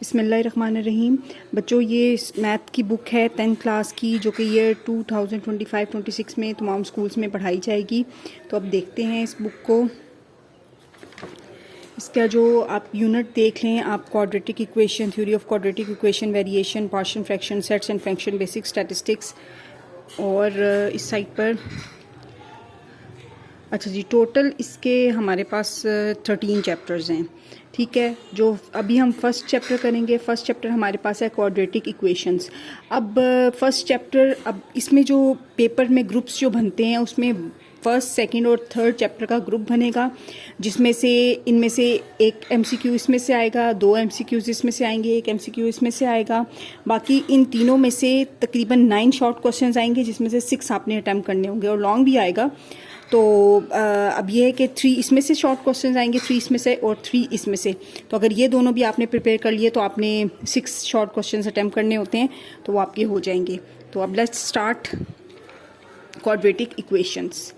बिस्मिल्लाहिर्रहमानिर्रहीम। बच्चों, ये मैथ की बुक है 10th क्लास की, जो कि ईयर 2025-26 में तमाम स्कूल्स में पढ़ाई जाएगी। तो अब देखते हैं इस बुक को। इसका जो आप यूनिट देख लें, आप quadratic equation, theory of quadratic equation, variation, partial fraction, sets and function, basic statistics. और इस साइड पर अच्छा जी, टोटल इसके हमारे पास 13 चैप्टर्स हैं। ठीक है, जो अभी हम फर्स्ट चैप्टर करेंगे। फर्स्ट चैप्टर हमारे पास है क्वाड्रेटिक इक्वेशंस। अब फर्स्ट चैप्टर, अब इसमें जो पेपर में ग्रुप्स जो बनते हैं, उसमें फर्स्ट, सेकंड और थर्ड चैप्टर का ग्रुप बनेगा, जिसमें से इनमें से एक एमसीक्यू इसमें से आएगा, 2 एमसीक्यूज इसमें से आएंगे, एक एमसीक्यू इसमें से आएगा। बाकी इन तीनों में से तकरीबन 9 शॉर्ट क्वेश्चंस आएंगे, जिसमें से 6 आपने अटैम्प्ट करने होंगे और लॉन्ग भी आएगा। तो अब ये है कि 3 इसमें से शॉर्ट क्वेश्चंस आएंगे, 3 इसमें से और 3 इसमें से। तो अगर ये दोनों भी आपने प्रिपेयर कर लिए तो आपने 6 शॉर्ट क्वेश्चंस अटैम्प्ट करने होते हैं, तो वो आपके हो जाएंगे। तो अब let's start quadratic equations.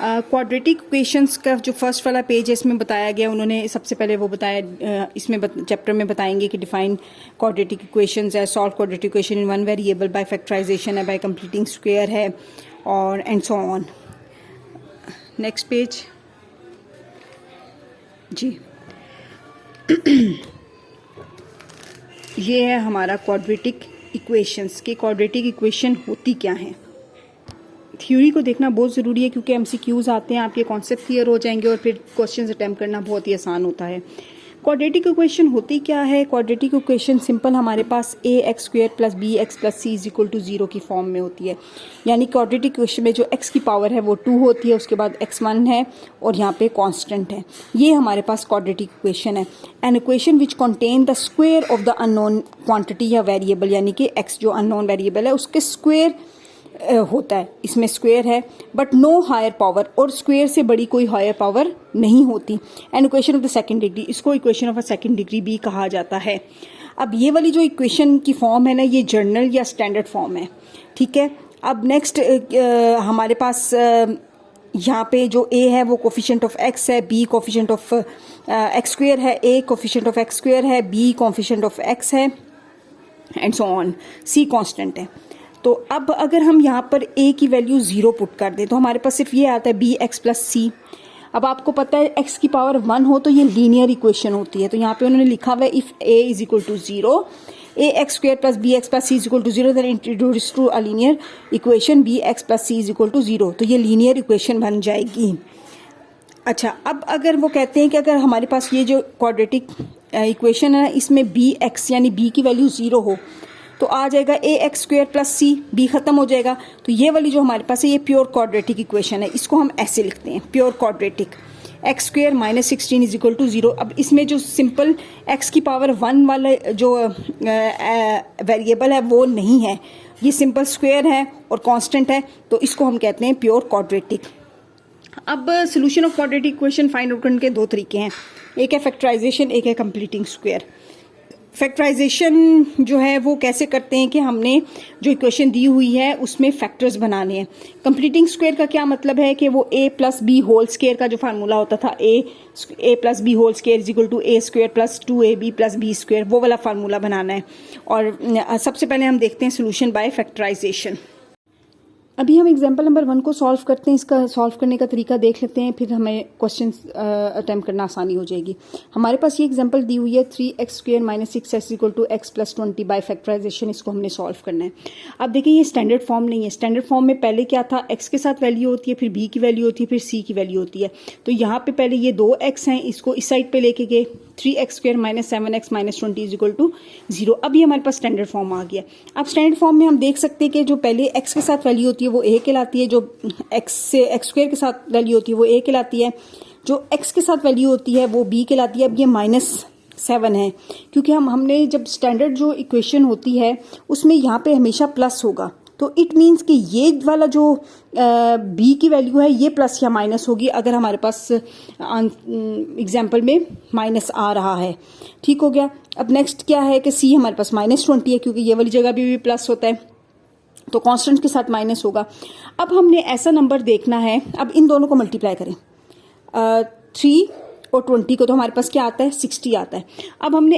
Quadratic equations का जो फर्स्ट वाला पेज है, इसमें बताया गया, उन्होंने सबसे पहले वो बताया, इसमें चैप्टर में बताएंगे कि डिफाइन क्वाड्रेटिक इक्वेशंस है, solve quadratic equation in one variable by factorisation है, बाय कंप्लीटिंग स्क्वायर है, और and so on. Next page जी। ये है हमारा क्वाड्रेटिक इक्वेशंस के क्वाड्रेटिक इक्वेशन होती क्या है। थ्योरी को देखना बहुत ज़रूरी है, क्योंकि एमसीक्यूज आते हैं, आपके कॉन्सेप्ट क्लियर हो जाएंगे और फिर क्वेश्चंस अटेम्प्ट करना बहुत ही आसान होता है। क्वाड्रेटिक इक्वेशन होती क्या है। क्वाड्रेटिक इक्वेशन सिंपल हमारे पास ax² + bx + c = 0 की फॉर्म में होती है। यानी क्वाड्रेटिक इक्वेशन में जो x की पावर है वो 2 होती है, उसके बाद x1 है और यहाँ पे कांस्टेंट है। ये हमारे पास क्वाड्रेटिक इक्वेशन है। An equation which contain the square of the unknown quantity या वेरिएबल, यानी कि x जो अननोन वेरिएबल है उसके स्क्वायर होता है, इसमें स्क्वायर है, बट नो हायर पावर, और स्क्वायर से बड़ी कोई हायर पावर नहीं होती। And equation of the second degree, इसको equation of a second degree भी कहा जाता है। अब ये वाली जो इक्वेशन की फॉर्म है ना, ये जर्नल या स्टैंडर्ड फॉर्म है। ठीक है, अब नेक्स्ट हमारे पास यहाँ पे जो a है वो कोफिशिएंट ऑफ x है, b कोफिशिएंट ऑफ x² है, a कोफिशिएंट ऑफ x² है, b कोफिशिएंट ऑफ x है, and so on. c constant है। तो अब अगर हम यहाँ पर a की वैल्यू 0 पुट कर दें तो हमारे पास सिर्फ ये आता है bx + c। अब आपको पता है x की पावर 1 हो तो ये लीनियर इक्वेशन होती है। तो यहाँ पे उन्होंने लिखा हुआ है if a = 0, ax² + bx + c = 0, then introduce to a linear equation bx + c = 0। तो ये लीनियर इक्वेशन बन जाएगी। अच्छा, अब अगर वो कहते हैं कि अगर हमारे पास ये जो क्वाड्रेटिक इक्वेशन है, इसमें bx यानी b की वैल्यू 0 हो तो आ जाएगा ax² + c, b खत्म हो जाएगा। तो ये वाली जो हमारे पास है ये प्योर क्वाड्रेटिक इक्वेशन है। इसको हम ऐसे लिखते हैं, प्योर क्वाड्रेटिक। x² - 16 = 0। अब इसमें जो सिंपल x की पावर 1 वाला जो वेरिएबल है वो नहीं है, ये सिंपल स्क्वायर है और कांस्टेंट है, तो इसको हम कहते हैं प्योर क्वाड्रेटिक। अब solution of quadratic equation find out करने के 2 तरीके हैं, एक है फैक्टराइजेशन, एक है कंप्लीटिंग स्क्वायर। फैक्टराइजेशन जो है वो कैसे करते हैं कि हमने जो इक्वेशन दी हुई है उसमें फैक्टर्स बनाने हैं। कंप्लीटिंग स्क्वायर का क्या मतलब है कि वो a + b होल स्क्वायर का जो फार्मूला होता था, a + b whole square = a² + 2ab + b², वो वाला फार्मूला बनाना है। और सबसे पहले हम देखते हैं सोल्यूशन बाय फैक्टराइजेशन। अभी हम एग्जाम्पल नंबर 1 को सॉल्व करते हैं। इसका सॉल्व करने का तरीका देख लेते हैं, फिर हमें क्वेश्चन अटैम्प्ट करना आसानी हो जाएगी। हमारे पास ये एग्जाम्पल दी हुई है 3x² - 6x = x + 20 by factorization. इसको हमने सॉल्व करना है। अब देखिए, ये स्टैंडर्ड फॉर्म नहीं है। स्टैंडर्ड फॉर्म में पहले क्या था, x के साथ वैल्यू होती है, फिर b की वैल्यू होती है, फिर c की वैल्यू होती है। तो यहाँ पे पहले ये 2x हैं, इसको इस साइड पे लेके गए, 3x² - 7x - 20 = 0। अब ये हमारे पास स्टैंडर्ड फॉर्म आ गया। अब स्टैंडर्ड फॉर्म में हम देख सकते हैं कि जो पहले x के साथ वैल्यू होती है वो a कहलाती है, जो x² के साथ वैल्यू होती है वो a कहलाती है, जो x के साथ वैल्यू होती है वो b कहलाती है। अब ये -7 है, क्योंकि हमने जब स्टैंडर्ड जो इक्वेशन होती है उसमें यहाँ पे हमेशा प्लस होगा, तो इट मीन्स कि ये वाला जो b की वैल्यू है ये प्लस या माइनस होगी अगर हमारे पास एग्जाम्पल में माइनस आ रहा है। ठीक हो गया। अब नेक्स्ट क्या है कि c हमारे पास -20 है, क्योंकि ये वाली जगह भी प्लस होता है, तो कांस्टेंट के साथ माइनस होगा। अब हमने ऐसा नंबर देखना है, अब इन दोनों को मल्टीप्लाई करें, 3 और 20 को तो हमारे पास क्या आता है 60 आता है। अब हमने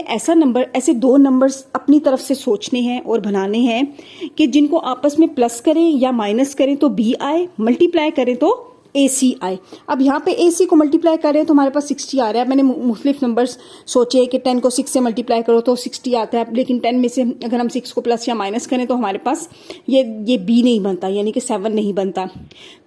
ऐसे दो नंबर्स अपनी तरफ से सोचने हैं और बनाने हैं कि जिनको आपस में प्लस करें या माइनस करें तो बी आए, मल्टीप्लाई करें तो AC आए। अब यहाँ पे AC को मल्टीप्लाई करें तो हमारे पास 60 आ रहा है। मैंने मुख्तलिफ नंबर्स सोचे कि 10 को 6 से मल्टीप्लाई करो तो 60 आता है, लेकिन 10 में से अगर हम 6 को प्लस या माइनस करें तो हमारे पास ये B नहीं बनता, यानी कि 7 नहीं बनता।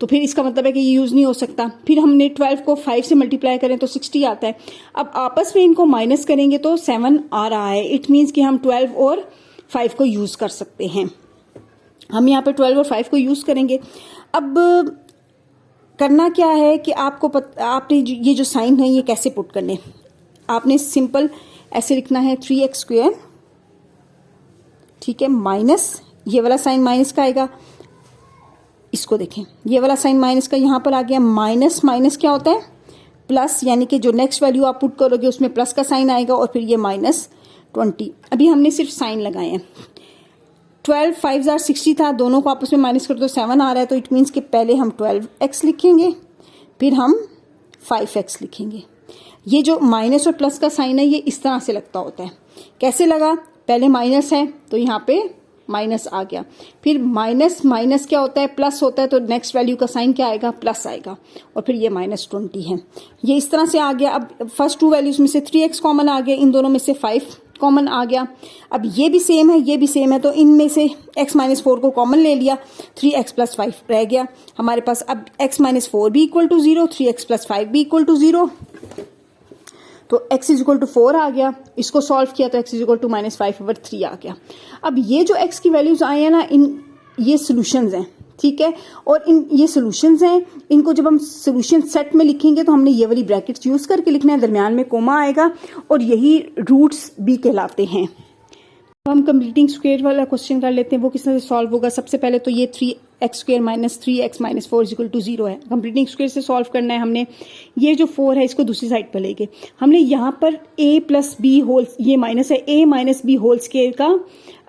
तो फिर इसका मतलब है कि ये यूज़ नहीं हो सकता। फिर हमने 12 को 5 से मल्टीप्लाई करें तो 60 आता है। अब आपस में इनको माइनस करेंगे तो 7 आ रहा है। इट मीन्स कि हम 12 और 5 को यूज़ कर सकते हैं। हम यहाँ पे 12 और 5 को यूज़ करेंगे। अब करना क्या है कि आपने ये जो साइन है ये कैसे पुट करने, आपने सिंपल ऐसे लिखना है 3x स्क्वायर, ठीक है, माइनस ये वाला साइन माइनस का आएगा। इसको देखें, ये वाला साइन माइनस का यहाँ पर आ गया। माइनस माइनस क्या होता है प्लस, यानी कि जो नेक्स्ट वैल्यू आप पुट करोगे उसमें प्लस का साइन आएगा और फिर ये -20। अभी हमने सिर्फ साइन लगाए हैं। 12 5 60 था, दोनों को आपस में माइनस कर दो 7 आ रहा है। तो इट मीन्स कि पहले हम 12x लिखेंगे, फिर हम 5x लिखेंगे। ये जो माइनस और प्लस का साइन है ये इस तरह से लगता होता है। कैसे लगा, पहले माइनस है तो यहाँ पे माइनस आ गया, फिर माइनस माइनस क्या होता है प्लस होता है, तो नेक्स्ट वैल्यू का साइन क्या आएगा प्लस आएगा, और फिर ये -20 है। ये इस तरह से आ गया। अब फर्स्ट 2 वैल्यूज में से 3x कॉमन आ गया, इन दोनों में से 5 कॉमन आ गया। अब ये भी सेम है, ये भी सेम है, तो इनमें से x - 4 को कॉमन ले लिया, 3x + 5 रह गया हमारे पास। अब x - 4 भी इक्वल टू 0, 3x + 5 भी इक्वल टू 0, तो x = 4 आ गया। इसको सॉल्व किया तो x = -5/3 आ गया। अब ये जो x की वैल्यूज आए हैं ना, ये सोल्यूशंस हैं, ठीक है। और ये सोल्यूशंस हैं, इनको जब हम सोल्यूशन सेट में लिखेंगे तो हमने ये वाली ब्रैकेट्स यूज करके लिखना है, दरमियान में कोमा आएगा और यही रूट्स भी कहलाते हैं। अब हम कंप्लीटिंग स्क्वायर वाला क्वेश्चन कर लेते हैं। वो किस तरह से सॉल्व होगा। सबसे पहले तो ये 3x स्क्वायर - 3x - 4 = 0 है। कंप्लीटिंग स्क्वायर से सॉल्व करना है हमने। ये जो 4 है इसको दूसरी साइड पर लेके हमने यहाँ पर a + b होल, ये माइनस है, a - b होल स्क्वायर का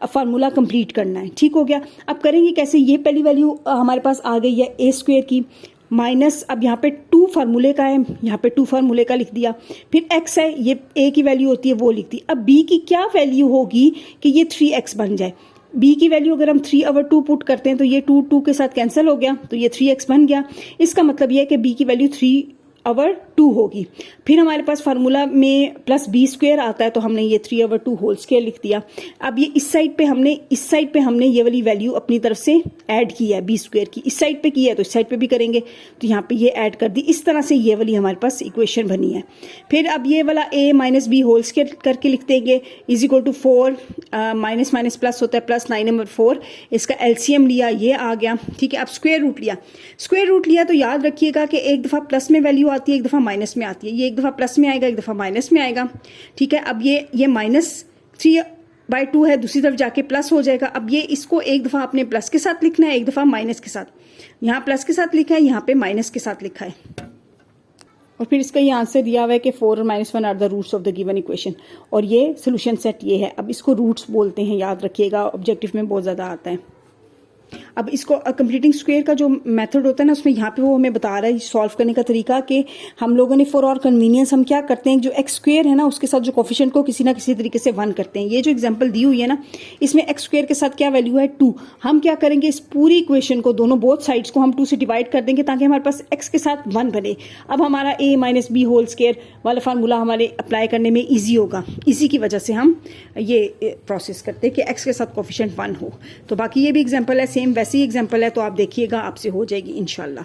फार्मूला कंप्लीट करना है। ठीक हो गया। अब करेंगे कैसे, ये पहली वैल्यू हमारे पास आ गई है a स्क्वायर की, माइनस अब यहाँ पे 2 फार्मूले का है, यहाँ पे 2 फार्मूले का लिख दिया, फिर x है, ये a की वैल्यू होती है वो लिख दी। अब b की क्या वैल्यू होगी कि ये 3x बन जाए। b की वैल्यू अगर हम 3/2 पुट करते हैं तो ये 2 के साथ कैंसिल हो गया, तो ये 3x बन गया। इसका मतलब ये है कि b की वैल्यू 3/2 होगी। फिर हमारे पास फार्मूला में +b² आता है, तो हमने ये 3/2 होल स्क्वायर लिख दिया। अब ये इस साइड पे हमने ये वाली वैल्यू अपनी तरफ से ऐड की है b² की, इस साइड पे की है तो इस साइड पे भी करेंगे, तो यहाँ पे ये ऐड कर दी। इस तरह से ये वाली हमारे पास इक्वेशन बनी है। फिर अब ये वाला a - b होल स्क्वायर करके लिख देंगे, = 4, माइनस माइनस प्लस होता है, +9/4, इसका LCM लिया, ये आ गया। ठीक है। अब स्क्वायर रूट लिया तो याद रखिएगा कि एक दफ़ा प्लस में वैल्यू आती है, एक दफ़ा माइनस में आती है। ये एक दफ़ा प्लस में आएगा, एक दफ़ा माइनस में आएगा। ठीक है। अब ये -3/2 है, दूसरी तरफ जाके प्लस हो जाएगा। अब ये इसको एक दफ़ा आपने प्लस के साथ लिखना है, एक दफ़ा माइनस के साथ। यहाँ प्लस के साथ लिखा है, यहाँ पे माइनस के साथ लिखा है, और फिर इसका ये आंसर दिया हुआ है कि 4 और -1 are the roots of the given equation, और ये सोल्यूशन सेट ये है। अब इसको रूट्स बोलते हैं, याद रखिएगा, ऑब्जेक्टिव में बहुत ज़्यादा आता है। अब इसको कंप्लीटिंग स्क्वायर का जो मेथड होता है ना, उसमें यहाँ पे वो हमें बता रहा है सॉल्व करने का तरीका, कि हम लोगों ने फॉर और कन्वीनियंस हम क्या करते हैं, जो x स्क्वायर है ना उसके साथ जो कोफिशिएंट को किसी ना किसी तरीके से 1 करते हैं। ये जो एग्जांपल दी हुई है ना, इसमें x स्क्वायर के साथ क्या वैल्यू है 2। हम क्या करेंगे, इस पूरी इक्वेशन को दोनों बोथ साइड्स को हम 2 से डिवाइड कर देंगे ताकि हमारे पास x के साथ 1 बने। अब हमारा a - b होल स्क्वायर वाला फार्मूला हमारे अप्लाई करने में ईजी होगा। इसी की वजह से हम ये प्रोसेस करते हैं कि x के साथ कोफिशिएंट 1 हो। तो बाकी ये भी एग्जाम्पल है, सेम वैसे ही एग्जाम्पल है, तो आप देखिएगा आपसे हो जाएगी इंशाल्लाह।